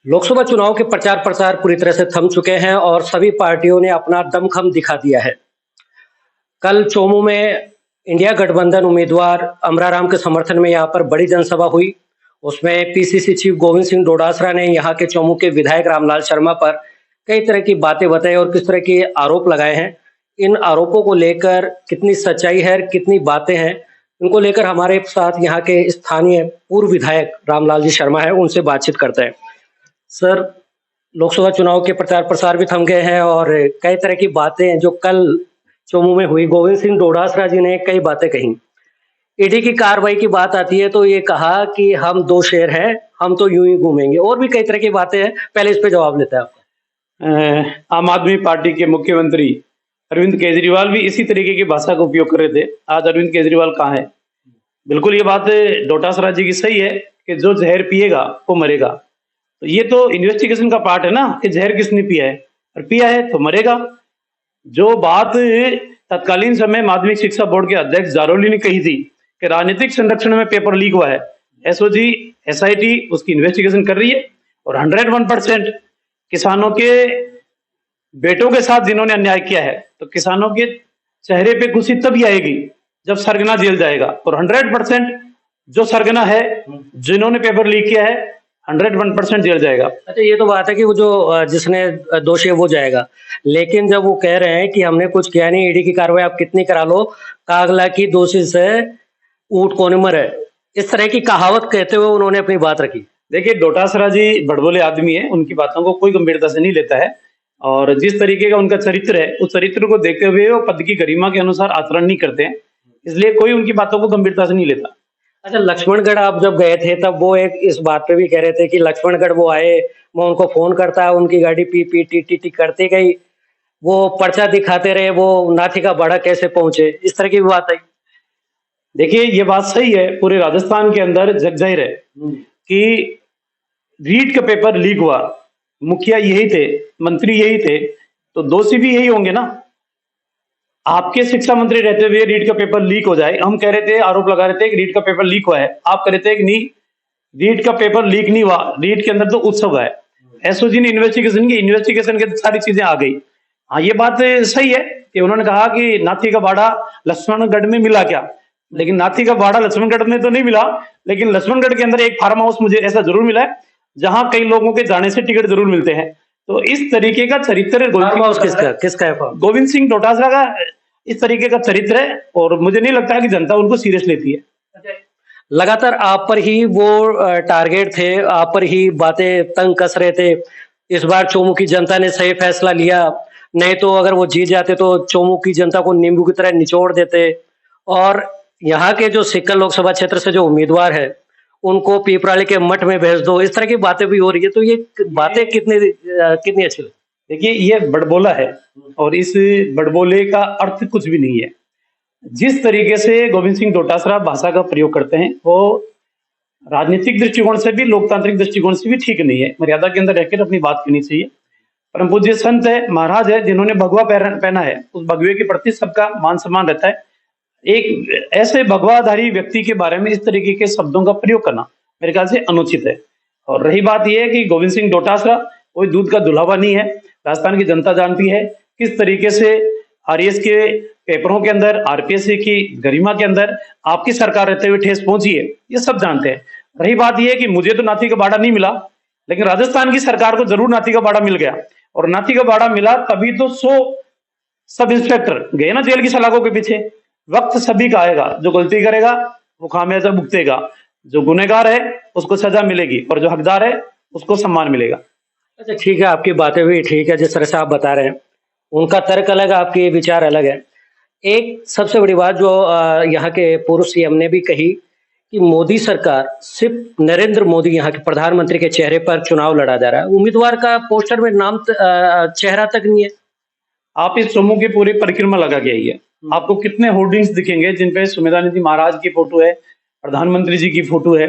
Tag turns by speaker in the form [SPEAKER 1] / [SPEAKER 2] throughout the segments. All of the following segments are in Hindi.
[SPEAKER 1] लोकसभा चुनाव के प्रचार प्रसार पूरी तरह से थम चुके हैं और सभी पार्टियों ने अपना दमखम दिखा दिया है। कल चोमू में इंडिया गठबंधन उम्मीदवार अमराराम के समर्थन में यहाँ पर बड़ी जनसभा हुई। उसमें पीसीसी चीफ गोविंद सिंह डोटासरा ने यहाँ के चोमू के विधायक रामलाल शर्मा पर कई तरह की बातें बताई और किस तरह के आरोप लगाए हैं। इन आरोपों को लेकर कितनी सच्चाई है, कितनी बातें हैं, इनको लेकर हमारे साथ यहाँ के स्थानीय पूर्व विधायक रामलाल जी शर्मा है, उनसे बातचीत करते हैं। सर, लोकसभा चुनाव के प्रचार प्रसार भी थम गए हैं और कई तरह की बातें जो कल चोमू में हुई, गोविंद सिंह डोटासरा जी ने कई बातें कही। ईडी की कार्रवाई की बात आती है तो ये कहा कि हम दो शेर हैं, हम तो यूं ही घूमेंगे, और भी कई तरह की बातें हैं। पहले इस पे जवाब लेते हैं आप।
[SPEAKER 2] आम आदमी पार्टी के मुख्यमंत्री अरविंद केजरीवाल भी इसी तरीके की भाषा का उपयोग कर रहे थे। आज अरविंद केजरीवाल कहाँ है? बिल्कुल ये बात डोटासरा जी की सही है कि जो जहर पिएगा वो मरेगा। तो ये तो इन्वेस्टिगेशन का पार्ट है ना कि जहर किसने पिया है, और पिया है तो मरेगा। जो बात तत्कालीन समय माध्यमिक शिक्षा बोर्ड के अध्यक्ष जारोली ने कही थी कि राजनीतिक संरक्षण में पेपर लीक हुआ है, एसओजी एसआईटी उसकी इन्वेस्टिगेशन कर रही है और 101% किसानों के बेटों के साथ जिन्होंने अन्याय किया है, तो किसानों के चेहरे पे खुशी तभी आएगी जब सरगना जेल जाएगा। और 100% जो सरगना है, जिन्होंने पेपर लीक किया है, 101% जेल जाएगा।
[SPEAKER 1] अच्छा, ये तो बात है कि वो जो जिसने दोषी है वो जाएगा, लेकिन जब वो कह रहे हैं कि हमने कुछ किया नहीं, ईडी की कार्रवाई आप कितनी करा लो, कागला की दोषी से ऊंट कौन मरे, इस तरह की कहावत कहते हुए उन्होंने अपनी बात रखी।
[SPEAKER 2] देखिए, डोटासरा जी बड़बोले आदमी है, उनकी बातों को कोई गंभीरता से नहीं लेता है, और जिस तरीके का उनका चरित्र है उस चरित्र को देखते हुए वो पद की गरिमा के अनुसार आचरण नहीं करते हैं, इसलिए कोई उनकी बातों को गंभीरता से नहीं लेता।
[SPEAKER 1] अच्छा, लक्ष्मणगढ़ आप जब गए थे तब वो एक इस बात पे भी कह रहे थे कि लक्ष्मणगढ़ वो आए, मैं उनको फोन करता है, उनकी गाड़ी P P T T T करती गई, वो पर्चा दिखाते रहे, वो नाथी का बाड़ा कैसे पहुंचे, इस तरह की भी बात आई।
[SPEAKER 2] देखिए, ये बात सही है, पूरे राजस्थान के अंदर जग जाहिर है कि रीट का पेपर लीक हुआ, मुखिया यही थे, मंत्री यही थे, तो दोषी भी यही होंगे ना। आपके शिक्षा मंत्री रहते हुए रीट का पेपर लीक हो जाए, हम कह रहे थे, आरोप लगा रहे थे कि रीट का पेपर लीक हुआ है, आप कह रहे थे कि नहीं, रीट का पेपर लीक नहीं हुआ, रीट के अंदर तो उत्सव है। एसओजी ने इन्वेस्टिगेशन की, इन्वेस्टिगेशन के सारी चीजें आ गई। हाँ, ये बात सही है कि उन्होंने कहा कि नाथी का बाड़ा लक्ष्मणगढ़ में मिला क्या, लेकिन नाथी का बाड़ा लक्ष्मणगढ़ में तो नहीं मिला, लेकिन लक्ष्मणगढ़ के अंदर एक फार्म हाउस मुझे ऐसा जरूर मिला है जहां कई लोगों के जाने से टिकट जरूर मिलते हैं। तो इस तरीके का चरित्र
[SPEAKER 1] किसका है?
[SPEAKER 2] गोविंद सिंह डोटासरा का इस तरीके का चरित्र है, और मुझे नहीं लगता कि जनता उनको सीरियस लेती है।
[SPEAKER 1] लगातार आप पर ही वो टारगेट थे, आप पर ही बातें तंग कस रहे थे। इस बार चोमू की जनता ने सही फैसला लिया, नहीं तो अगर वो जीत जाते तो चोमू की जनता को नींबू की तरह निचोड़ देते, और यहाँ के जो सिक्कर लोकसभा क्षेत्र से जो उम्मीदवार है उनको पीपराली के मठ में भेज दो, इस तरह की बातें भी हो रही है। तो ये बातें कितनी अच्छी लगी।
[SPEAKER 2] देखिए, ये बड़बोला है और इस बड़बोले का अर्थ कुछ भी नहीं है। जिस तरीके से गोविंद सिंह डोटासरा भाषा का प्रयोग करते हैं वो राजनीतिक दृष्टिकोण से भी, लोकतांत्रिक दृष्टिकोण से भी ठीक नहीं है। मर्यादा के अंदर रहकर अपनी बात करनी चाहिए। परम पूज्य संत है, महाराज है, जिन्होंने भगवा पहना है, उस भगवे के प्रति सबका मान सम्मान रहता है। एक ऐसे भगवाधारी व्यक्ति के बारे में इस तरीके के शब्दों का प्रयोग करना मेरे ख्याल से अनुचित है। और रही बात यह है कि गोविंद सिंह डोटासरा कोई दूध का दुल्हावा नहीं है। राजस्थान की जनता जानती है किस तरीके से आरएएस के पेपरों के अंदर, आरपीएस की गरिमा के अंदर आपकी सरकार रहते हुए ठेस पहुंची है, ये सब जानते हैं। रही बात यह है कि मुझे तो नाथी का बाड़ा नहीं मिला, लेकिन राजस्थान की सरकार को जरूर नाथी का बाड़ा मिल गया, और नाथी का बाड़ा मिला तभी तो 100 सब इंस्पेक्टर गए ना जेल की सलाखों के पीछे। वक्त सभी का आएगा, जो गलती करेगा वो खामियाजा भुगतेगा, जो गुनहगार है उसको सजा मिलेगी, और जो हकदार है उसको सम्मान मिलेगा।
[SPEAKER 1] अच्छा, ठीक है, आपकी बातें भी ठीक है, जिस तरह से आप बता रहे हैं, उनका तर्क अलग है, आपके विचार अलग है। एक सबसे बड़ी बात जो यहाँ के पूर्व सीएम ने भी कही कि मोदी सरकार, सिर्फ नरेंद्र मोदी यहाँ के प्रधानमंत्री के चेहरे पर चुनाव लड़ा जा रहा है, उम्मीदवार का पोस्टर में नाम चेहरा तक नहीं है।
[SPEAKER 2] आप इस चोमू की पूरी परिक्रमा लगा के आइए, आपको कितने होर्डिंग्स दिखेंगे जिनपे सुमेधानंद जी महाराज की फोटो है, प्रधानमंत्री जी की फोटो है,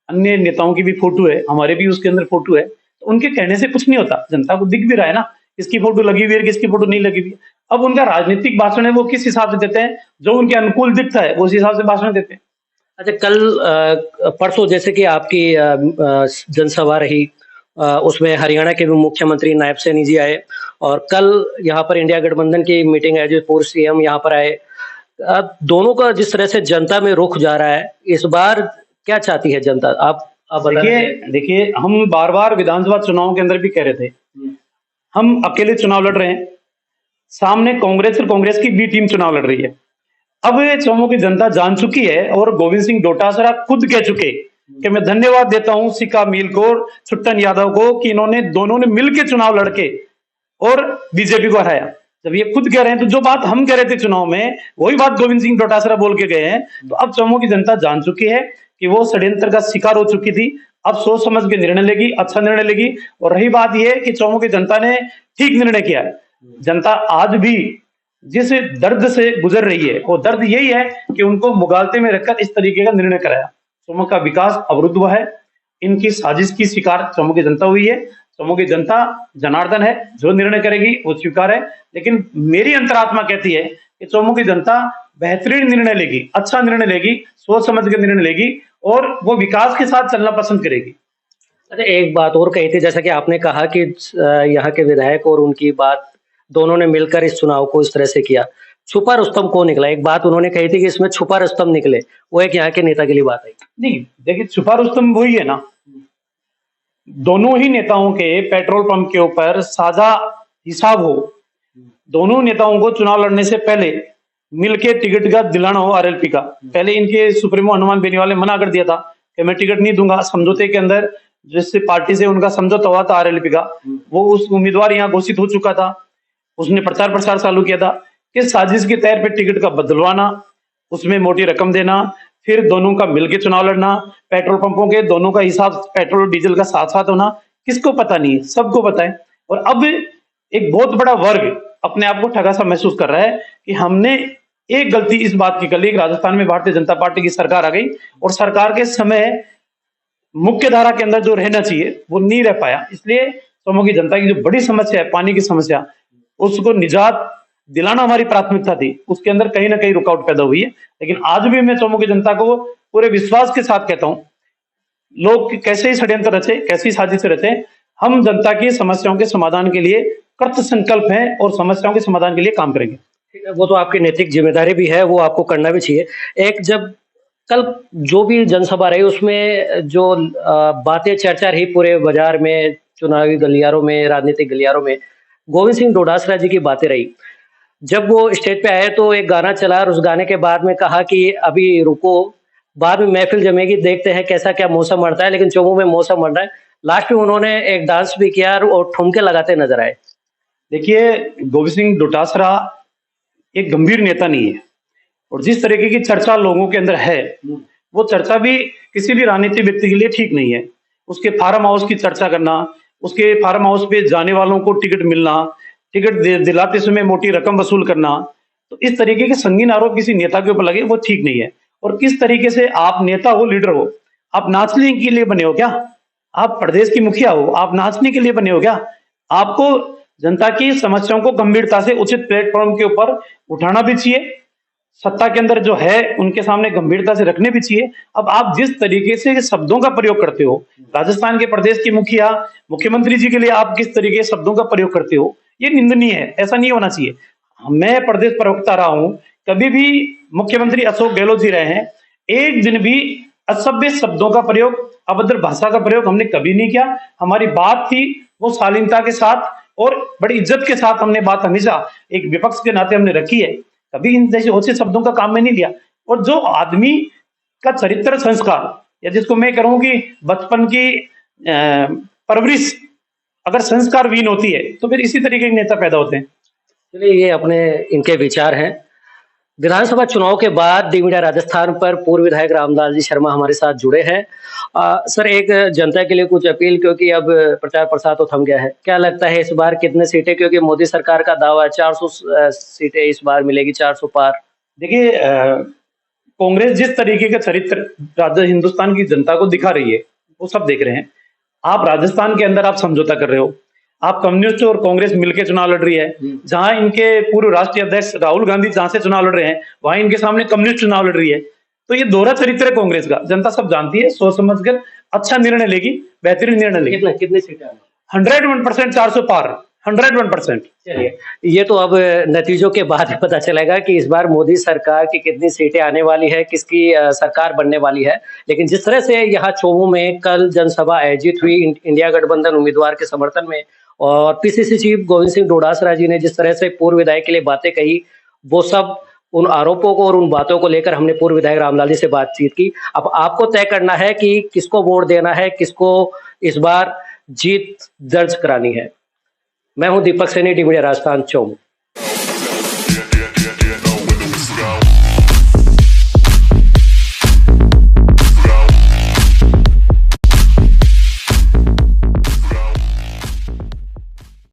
[SPEAKER 2] अन्य नेताओं की भी फोटो है, हमारे भी उसके अंदर फोटो है। तो उनके कहने से कुछ नहीं होता, जनता को दिख भी रहा है ना किसकी फोटो लगी हुई है, किसकी फोटो नहीं लगी हुई है। अब उनका राजनीतिक भाषण है वो किस हिसाब से देते हैं, जो उनके अनुकूल दिखता है वो उस हिसाब से भाषण देते हैं।
[SPEAKER 1] अच्छा, कल परसों जैसे कि आपकी जनसभा रही, उसमें हरियाणा के भी मुख्यमंत्री नायब सैनी जी आए और कल यहाँ पर इंडिया गठबंधन की मीटिंग है जो पूर्व सीएम यहाँ पर आए। दोनों का जिस तरह से जनता में रुख जा रहा है, इस बार क्या चाहती है जनता? आप
[SPEAKER 2] देखिए देखिए हम बार बार विधानसभा चुनाव के अंदर भी कह रहे थे, हम अकेले चुनाव लड़ रहे हैं, सामने कांग्रेस और कांग्रेस की बी टीम चुनाव लड़ रही है। अब चौमू की जनता जान चुकी है और गोविंद सिंह डोटासरा खुद कह चुके कि मैं धन्यवाद देता हूं सिक्का मील को, छुट्टन यादव को, कि इन्होंने दोनों ने मिलकर चुनाव लड़के और बीजेपी को हराया। जब ये खुद कह रहे हैं तो जो बात हम कह रहे थे चुनाव में वही बात गोविंद सिंह डोटासरा बोल के गए हैं। तो अब चौमू की जनता जान चुकी है कि वो षड्यंत्र का शिकार हो चुकी थी। अब सोच समझ के निर्णय लेगी, अच्छा निर्णय लेगी। और रही बात यह कि चौमू की जनता ने ठीक निर्णय किया है। जनता आज भी जिस दर्द से गुजर रही है वो दर्द यही है कि उनको मुगालते में रखकर इस तरीके का निर्णय कराया। चौमू का विकास अवरुद्ध हुआ है, इनकी साजिश की शिकार चौमू की जनता हुई है। चौमू की जनता जनार्दन है, जो निर्णय करेगी वो स्वीकार है। लेकिन मेरी अंतरात्मा कहती है कि चौमू की जनता बेहतरीन निर्णय लेगी, अच्छा निर्णय लेगी, सोच समझ के निर्णय लेगी और वो विकास के साथ चलना पसंद करेगी।
[SPEAKER 1] अच्छा, एक बात और कही थी, जैसा कि आपने कहा कि यहाँ के विधायक और उनकी बात दोनों ने मिलकर इस चुनाव को इस तरह से किया। छुपा रुस्तम कौन निकला? एक बात उन्होंने कही थी कि इसमें छुपा रुस्तम निकले, वो एक यहाँ के नेता के लिए बात आई।
[SPEAKER 2] नहीं, देखिए छुपा रुस्तम वही है ना, दोनों ही नेताओं के पेट्रोल पंप के ऊपर साझा हिसाब हो, दोनों नेताओं को चुनाव लड़ने से पहले मिलके टिकट का दिलाना हो आरएलपी का। पहले इनके सुप्रीमो हनुमान बेनीवाल ने मना कर दिया था कि मैं टिकट नहीं दूंगा। समझौते के अंदर जिससे पार्टी से उनका समझौता हुआ था आरएलपी का, वो उस उम्मीदवार यहाँ घोषित हो चुका था, उसने प्रचार प्रसार चालू किया था कि साजिश के तौर पे टिकट का बदलवाना, उसमें मोटी रकम देना, फिर दोनों का मिलके चुनाव लड़ना, पेट्रोल पंपों के दोनों का हिसाब पेट्रोल डीजल का साथ साथ होना। किसको पता नहीं है? सबको पता है। और अब एक बहुत बड़ा वर्ग अपने आप को ठगा सा महसूस कर रहा है कि हमने एक गलती इस बात की कर ली, राजस्थान में भारतीय जनता पार्टी की सरकार आ गई और सरकार के समय मुख्य धारा के अंदर जो रहना चाहिए वो नहीं रह पाया। इसलिए चौमू की जनता की जो बड़ी समस्या है पानी की समस्या, उसको निजात दिलाना हमारी प्राथमिकता थी, उसके अंदर कहीं ना कहीं रुकावट पैदा हुई है। लेकिन आज भी मैं चौमू की जनता को पूरे विश्वास के साथ कहता हूं, लोग कैसे ही षड्यंत्र रचे, कैसी साजिश रचे, हम जनता की समस्याओं के समाधान के लिए कृत संकल्प हैं और समस्याओं के समाधान के लिए काम करेंगे।
[SPEAKER 1] ठीक है, वो तो आपकी नैतिक जिम्मेदारी भी है, वो आपको करना भी चाहिए। एक जब कल जो भी जनसभा रही उसमें जो बातें चर्चा रही पूरे बाजार में, चुनावी गलियारों में, राजनीतिक गलियारों में, गोविंद सिंह डोटासरा जी की बातें रही। जब वो स्टेज पे आए तो एक गाना चला और उस गाने के बाद में कहा कि अभी रुको, बाद में महफिल जमेगी, देखते हैं कैसा क्या मौसम बनता है। लेकिन चौमू में मौसम बन रहा है। लास्ट में उन्होंने एक डांस भी किया और ठुमके लगाते नजर आए।
[SPEAKER 2] देखिए, गोविंद सिंह डोटासरा एक गंभीर नेता नहीं है और जिस तरीके की चर्चा लोगों के अंदर है वो चर्चा भी किसी भी राजनीतिक व्यक्ति के लिए ठीक नहीं है। उसके फार्म हाउस की चर्चा करना, उसके फार्म हाउस पे जाने वालों को टिकट मिलना, टिकट दिलाते समय मोटी रकम वसूल करना, तो इस तरीके के संगीन आरोप किसी नेता के ऊपर लगे वो ठीक नहीं है। और किस तरीके से आप नेता हो, लीडर हो, आप नाचने के लिए बने हो क्या? आप प्रदेश की मुखिया हो, आप नाचने के लिए बने हो क्या? आपको जनता की समस्याओं को गंभीरता से उचित प्लेटफॉर्म के ऊपर उठाना भी चाहिए, सत्ता के अंदर जो है उनके सामने गंभीरता से रखने भी चाहिए। अब आप जिस तरीके से शब्दों का प्रयोग करते हो, राजस्थान के प्रदेश की मुखिया, मुख्यमंत्री जी के लिए आप किस तरीके से शब्दों का प्रयोग करते हो, ये निंदनीय है, ऐसा नहीं होना चाहिए। मैं प्रदेश प्रवक्ता रहा हूं, कभी भी मुख्यमंत्री अशोक गहलोत जी रहे हैं, एक दिन भी असभ्य शब्दों का प्रयोग, अभद्र भाषा का प्रयोग हमने कभी नहीं किया। हमारी बात थी वो शालीनता के साथ और बड़ी इज्जत के साथ हमने बात हमेशा एक विपक्ष के नाते हमने रखी है, कभी इन जैसे ओछे शब्दों का काम में नहीं लिया। और जो आदमी का चरित्र संस्कार, या जिसको मैं कहूं कि बचपन की परवरिश अगर संस्कार विहीन होती है तो फिर इसी तरीके के नेता पैदा होते हैं।
[SPEAKER 1] चलिए, ये अपने इनके विचार हैं। विधानसभा चुनाव के बाद दी मीडिया राजस्थान पर पूर्व विधायक रामदास जी शर्मा हमारे साथ जुड़े हैं। सर, एक जनता के लिए कुछ अपील, क्योंकि अब प्रचार प्रसार तो थम गया है। क्या लगता है इस बार कितने सीटें, क्योंकि मोदी सरकार का दावा है 400 सीटें इस बार मिलेगी, 400 पार।
[SPEAKER 2] देखिए, कांग्रेस जिस तरीके का चरित्र हिंदुस्तान की जनता को दिखा रही है वो सब देख रहे हैं। आप राजस्थान के अंदर आप समझौता कर रहे हो, आप कम्युनिस्ट और कांग्रेस मिलकर चुनाव लड़ रही है। जहां इनके पूर्व राष्ट्रीय अध्यक्ष राहुल गांधी जहां से चुनाव लड़ रहे हैं वहां इनके सामने कम्युनिस्ट चुनाव लड़ रही है। तो ये दोहरा चरित्र है कांग्रेस का, जनता सब जानती है, सोच समझकर अच्छा निर्णय लेगी, बेहतरीन निर्णय लेगी।
[SPEAKER 1] कितनी सीटें आने?
[SPEAKER 2] 101% 400 पार, 101%।
[SPEAKER 1] चलिए, ये तो अब नतीजों के बाद ही पता चलेगा कि इस बार मोदी सरकार की कितनी सीटें आने वाली है, किसकी सरकार बनने वाली है। लेकिन जिस तरह से यहाँ चोमू में कल जनसभा आयोजित हुई इंडिया गठबंधन उम्मीदवार के समर्थन में, और पीसीसी चीफ गोविंद सिंह डोटासरा जी ने जिस तरह से पूर्व विधायक के लिए बातें कही, वो सब उन आरोपों को और उन बातों को लेकर हमने पूर्व विधायक रामलाल जी से बातचीत की। अब आपको तय करना है कि किसको वोट देना है, किसको इस बार जीत दर्ज करानी है। मैं हूं दीपक सैनी, डी मीडिया राजस्थान, चोमू।